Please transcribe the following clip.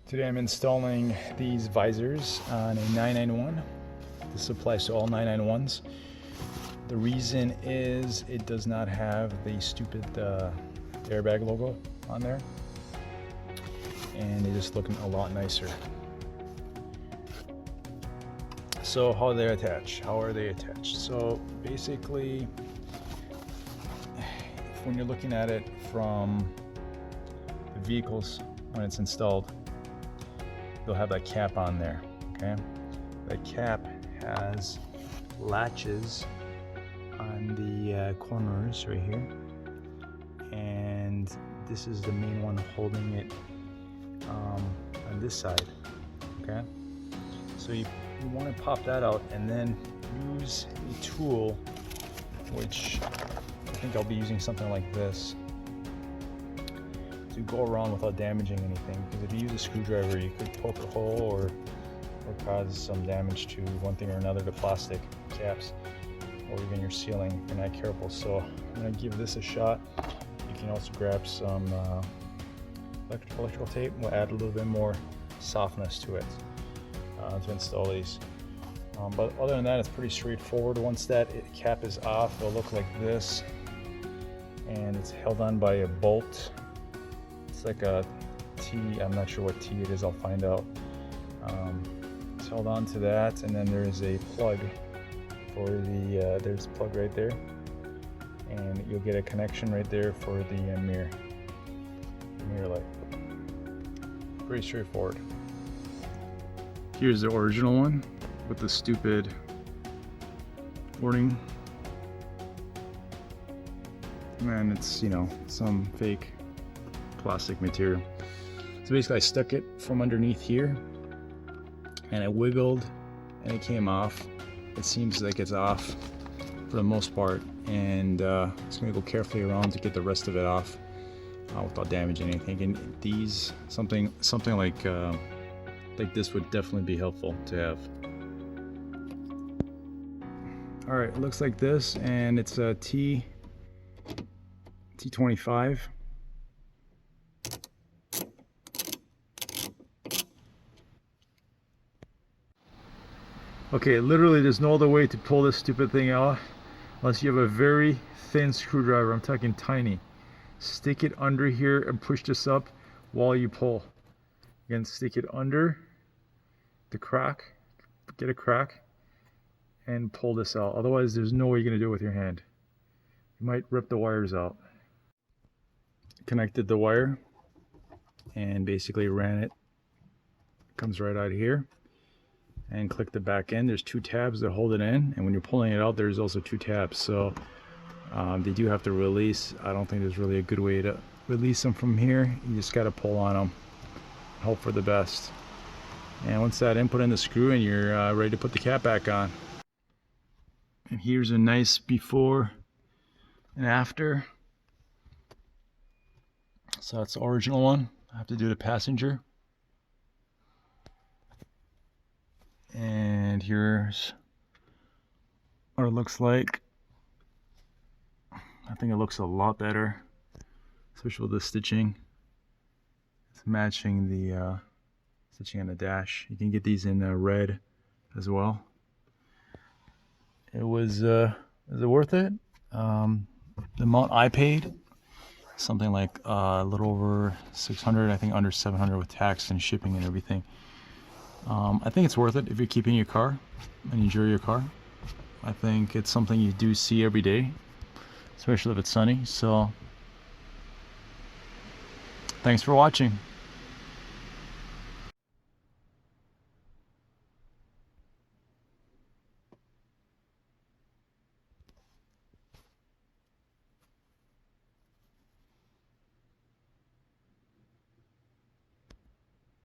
Today I'm installing these visors on a 991. This applies to all 991's. The reason is it does not have the stupid airbag logo on there, and they're just looking a lot nicer. So how are they attached? So basically, when you're looking at it from the vehicles when it's installed, they'll have that cap on there, okay? That cap has latches on the corners right here, and this is the main one holding it on this side, okay? So you want to pop that out and then use a tool, which I think I'll be using something like this, to go around without damaging anything, because if you use a screwdriver you could poke a hole or cause some damage to one thing or another, the plastic caps or even your ceiling if you're not careful. So I'm going to give this a shot. You can also grab some electrical tape. We'll add a little bit more softness to it to install these. But other than that, it's pretty straightforward. Once that cap is off, it'll look like this, and it's held on by a bolt. It's like a T, I'm not sure what T it is, I'll find out. It's held on to that, and then there is a plug for the, there's a plug right there, and you'll get a connection right there for the mirror light. Pretty straightforward. Here's the original one with the stupid warning. And it's, you know, some fake plastic material. So basically I stuck it from underneath here, and it wiggled and it came off. It seems like it's off for the most part, and it's going to go carefully around to get the rest of it off without damaging anything. And these, something like this would definitely be helpful to have. All right, it looks like this, and it's a T25. Okay, literally there's no other way to pull this stupid thing out unless you have a very thin screwdriver. I'm talking tiny. Stick it under here and push this up while you pull. Again, stick it under the crack, get a crack, and pull this out. Otherwise, there's no way you're going to do it with your hand. You might rip the wires out. Connected the wire and basically ran it. Comes right out of here. And click the back end. There's two tabs that hold it in, and when you're pulling it out, there's also two tabs. So they do have to release. I don't think there's really a good way to release them from here. You just got to pull on them, hope for the best. And once that in, put in the screw, and you're ready to put the cap back on. And here's a nice before and after. So that's the original one. I have to do the passenger. And here's what it looks like. I think it looks a lot better, especially with the stitching. It's matching the stitching on the dash. You can get these in red as well. It was, is it worth it? The amount I paid, something like a little over 600, I think under 700 with tax and shipping and everything. I think it's worth it if you're keeping your car and you enjoy your car. I think it's something you do see every day, especially if it's sunny. So thanks for watching.